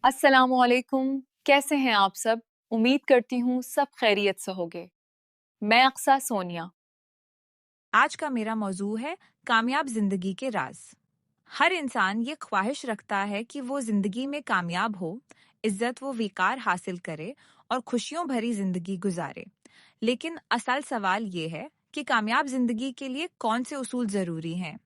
अस्सलाम वालेकुम। कैसे हैं आप सब? उम्मीद करती हूँ सब खैरियत से होगे। मैं अक्सा सोनिया। आज का मेरा मौजू है कामयाब जिंदगी के राज। हर इंसान ये ख्वाहिश रखता है कि वो जिंदगी में कामयाब हो, इज्जत व विकार हासिल करे और खुशियों भरी जिंदगी गुजारे। लेकिन असल सवाल ये है कि कामयाब जिंदगी के लिए कौन से उसूल जरूरी हैं।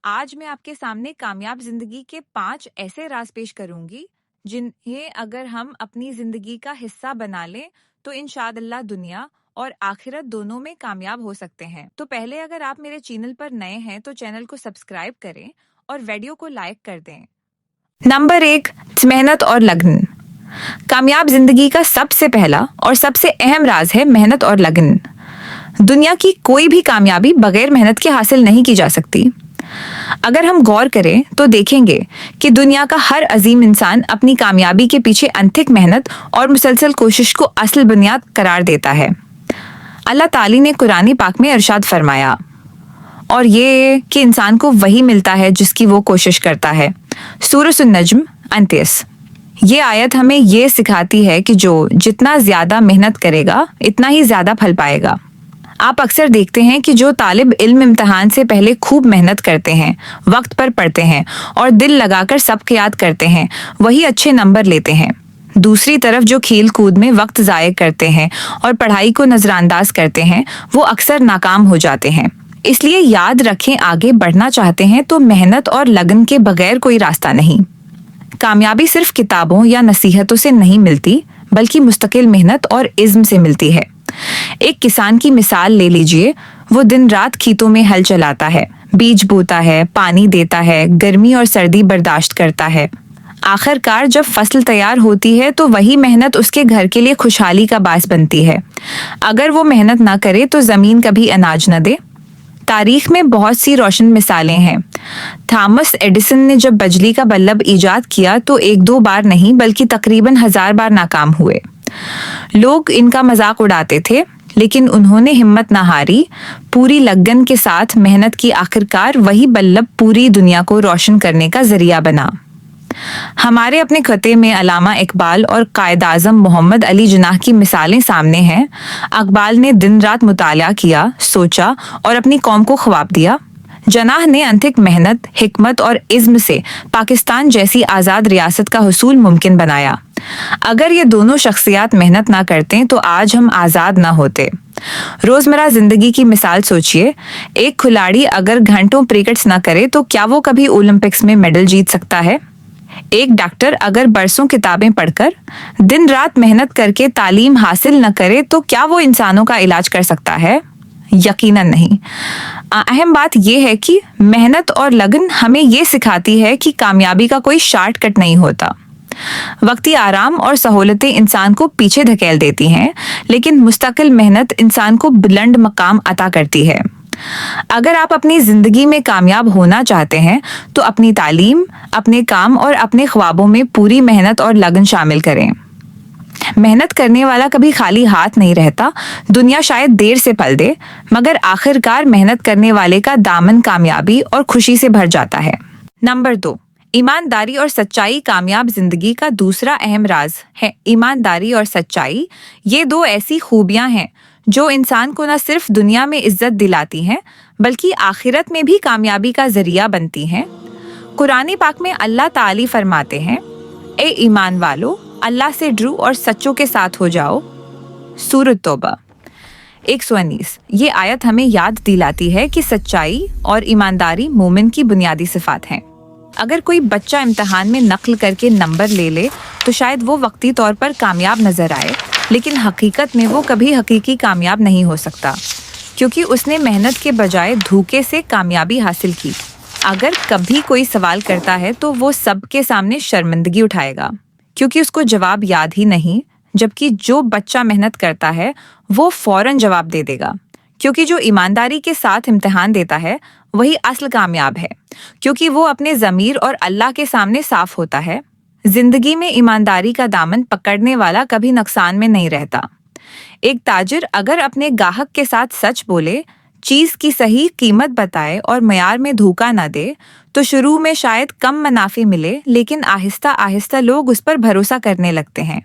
आज मैं आपके सामने कामयाब जिंदगी के 5 ऐसे राज पेश करूंगी जिन्हें अगर हम अपनी जिंदगी का हिस्सा बना लें तो इंशाअल्लाह दुनिया और आखिरत दोनों में कामयाब हो सकते हैं। तो पहले अगर आप मेरे चैनल पर नए हैं तो चैनल को सब्सक्राइब करें और वीडियो को लाइक कर दें। नंबर 1, मेहनत और लगन। कामयाब जिंदगी का सबसे पहला और सबसे अहम राज है मेहनत और लगन। दुनिया की कोई भी कामयाबी बगैर मेहनत के हासिल नहीं की जा सकती। अगर हम गौर करें तो देखेंगे कि दुनिया का हर अजीम इंसान अपनी कामयाबी के पीछे अनथिक मेहनत और मुसलसल कोशिश को असल बुनियाद करार देता है। अल्लाह ताली ने कुरानी पाक में इरशाद फरमाया, और ये कि इंसान को वही मिलता है जिसकी वो कोशिश करता है। सूरह अन-नज्म 29। ये आयत हमें ये सिखाती है कि जो जितना ज्यादा मेहनत करेगा इतना ही ज्यादा फल पाएगा। आप अक्सर देखते हैं कि जो तालिब इल्म इम्तिहान से पहले खूब मेहनत करते हैं, वक्त पर पढ़ते हैं और दिल लगाकर सबक याद करते हैं, वही अच्छे नंबर लेते हैं। दूसरी तरफ जो खेल कूद में वक्त ज़ाय करते हैं और पढ़ाई को नज़रअंदाज करते हैं, वो अक्सर नाकाम हो जाते हैं। इसलिए याद रखें, आगे बढ़ना चाहते हैं तो मेहनत और लगन के बगैर कोई रास्ता नहीं। कामयाबी सिर्फ किताबों या नसीहतों से नहीं मिलती, बल्कि मुस्तकिल मेहनत और इज़्म से मिलती है। एक किसान की मिसाल ले लीजिए। वो दिन रात खेतों में हल चलाता है, बीज बोता है, पानी देता है, गर्मी और सर्दी बर्दाश्त करता है। आखिरकार जब फसल तैयार होती है तो वही मेहनत उसके घर के लिए खुशहाली का बायस बनती है। अगर वो मेहनत ना करे तो जमीन कभी अनाज न दे। तारीख में बहुत सी रोशन मिसालें हैं। थॉमस एडिसन ने जब बिजली का बल्ब ईजाद किया तो 1-2 बार नहीं बल्कि तकरीबन 1000 बार नाकाम हुए। लोग इनका मजाक उड़ाते थे, लेकिन उन्होंने हिम्मत न हारी। पूरी लगन के साथ मेहनत की, आखिरकार वही बल्ब पूरी दुनिया को रोशन करने का जरिया बना। हमारे अपने खते में अल्लामा इकबाल और कायद आज़म मोहम्मद अली जिन्नाह की मिसालें सामने हैं। इकबाल ने दिन रात मुताला किया, सोचा और अपनी कौम को ख्वाब दिया। जनाह ने अनथिक मेहनत, हिकमत और इज़्म से पाकिस्तान जैसी आज़ाद रियासत का हुसूल मुमकिन बनाया। अगर ये दोनों शख्सियात मेहनत ना करते तो आज हम आज़ाद ना होते। रोज़मर्रा ज़िंदगी की मिसाल सोचिए। एक खिलाड़ी अगर घंटों प्रैक्टिस ना करे तो क्या वो कभी ओलंपिक्स में मेडल जीत सकता है? एक डॉक्टर अगर बरसों किताबें पढ़कर, दिन रात मेहनत करके तालीम हासिल न करे तो क्या वो इंसानों का इलाज कर सकता है? यकीनन नहीं। अहम बात यह है कि मेहनत और लगन हमें ये सिखाती है कि कामयाबी का कोई शॉर्टकट नहीं होता। वक्ती आराम और सहूलतें इंसान को पीछे धकेल देती हैं, लेकिन मुस्तकिल मेहनत इंसान को बुलंद मकाम अता करती है। अगर आप अपनी जिंदगी में कामयाब होना चाहते हैं तो अपनी तालीम, अपने काम और अपने ख्वाबों में पूरी मेहनत और लगन शामिल करें। मेहनत करने वाला कभी खाली हाथ नहीं रहता। दुनिया शायद देर से पल दे, मगर आखिरकार मेहनत करने वाले का दामन कामयाबी और खुशी से भर जाता है। नंबर 2, ईमानदारी और सच्चाई। कामयाब जिंदगी का दूसरा अहम राज है ईमानदारी और सच्चाई। ये 2 ऐसी खूबियां हैं जो इंसान को न सिर्फ दुनिया में इज्जत दिलाती हैं, बल्कि आखिरत में भी कामयाबी का जरिया बनती हैं। कुरानी पाक में अल्लाह ताली फरमाते हैं, ए ईमान वालो, अल्लाह से डरो और सच्चों के साथ हो जाओ। सूरत तौबा 119। ये आयत हमें याद दिलाती है कि सच्चाई और ईमानदारी मोमिन की बुनियादी सिफात हैं। अगर कोई बच्चा इम्तिहान में नकल करके नंबर ले ले तो शायद वो वक्ती तौर पर कामयाब नजर आए, लेकिन हकीकत में वो कभी हकीकी कामयाब नहीं हो सकता, क्योंकि उसने मेहनत के बजाय धोखे से कामयाबी हासिल की। अगर कभी कोई सवाल करता है तो वो सबके सामने शर्मिंदगी उठाएगा, क्योंकि उसको जवाब याद ही नहीं। जबकि जो बच्चा मेहनत करता है वो फौरन जवाब दे देगा, क्योंकि जो ईमानदारी के साथ इम्तिहान देता है वही असल कामयाब है, क्योंकि वो अपने ज़मीर और अल्लाह के सामने साफ होता है। जिंदगी में ईमानदारी का दामन पकड़ने वाला कभी नुकसान में नहीं रहता। एक ताजिर अगर अपने गाहक के साथ सच बोले, چیز کی صحیح قیمت بتائے اور معیار میں دھوکہ نہ دے تو شروع میں شاید کم منافع ملے، لیکن آہستہ آہستہ لوگ اس پر بھروسہ کرنے لگتے ہیں۔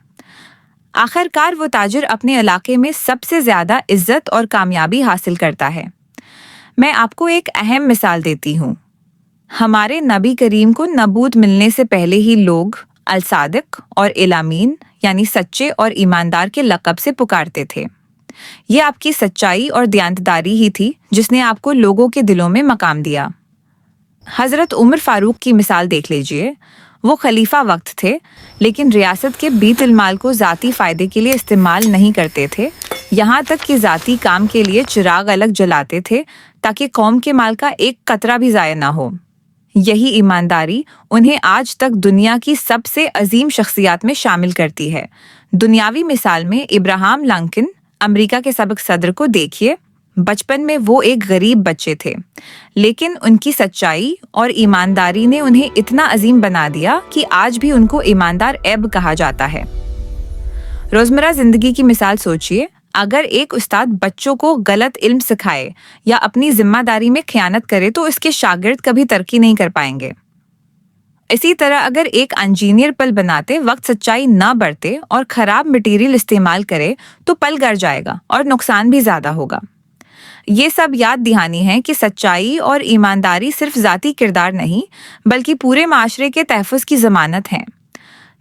آخرکار وہ تاجر اپنے علاقے میں سب سے زیادہ عزت اور کامیابی حاصل کرتا ہے۔ میں آپ کو ایک اہم مثال دیتی ہوں۔ ہمارے نبی کریم کو نبوت ملنے سے پہلے ہی لوگ الصادق اور الامین یعنی سچے اور ایماندار کے لقب سے پکارتے تھے۔ یہ آپ کی سچائی اور دیانتداری ہی تھی جس نے آپ کو لوگوں کے دلوں میں مقام دیا۔ حضرت عمر فاروق کی مثال دیکھ لیجئے۔ وہ خلیفہ وقت تھے، لیکن ریاست کے بیت المال کو ذاتی فائدے کے لیے استعمال نہیں کرتے تھے، یہاں تک کہ ذاتی کام کے لیے چراغ الگ جلاتے تھے تاکہ قوم کے مال کا ایک قطرہ بھی ضائع نہ ہو۔ یہی ایمانداری انہیں آج تک دنیا کی سب سے عظیم شخصیات میں شامل کرتی ہے۔ دنیاوی مثال میں ابراہم لنکن، امریکہ کے سابق صدر کو دیکھیے۔ بچپن میں وہ ایک غریب بچے تھے، لیکن ان کی سچائی اور ایمانداری نے انہیں اتنا عظیم بنا دیا کہ آج بھی ان کو ایماندار ایب کہا جاتا ہے۔ روزمرہ زندگی کی مثال سوچیے۔ اگر ایک استاد بچوں کو غلط علم سکھائے یا اپنی ذمہ داری میں خیانت کرے تو اس کے شاگرد کبھی ترقی نہیں کر پائیں گے۔ اسی طرح اگر ایک انجینئر پل بناتے وقت سچائی نہ برتے اور خراب مٹیریل استعمال کرے تو پل گر جائے گا اور نقصان بھی زیادہ ہوگا۔ یہ سب یاد دہانی ہے کہ سچائی اور ایمانداری صرف ذاتی کردار نہیں بلکہ پورے معاشرے کے تحفظ کی ضمانت ہیں۔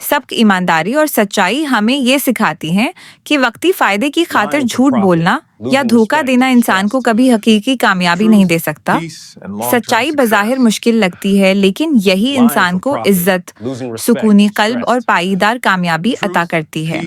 سبق ایمانداری اور سچائی ہمیں یہ سکھاتی ہیں کہ وقتی فائدے کی خاطر جھوٹ بولنا یا دھوکہ دینا انسان کو کبھی حقیقی کامیابی نہیں دے سکتا۔ سچائی بظاہر مشکل لگتی ہے، لیکن یہی انسان کو عزت، سکونی قلب اور پائیدار کامیابی عطا کرتی ہے۔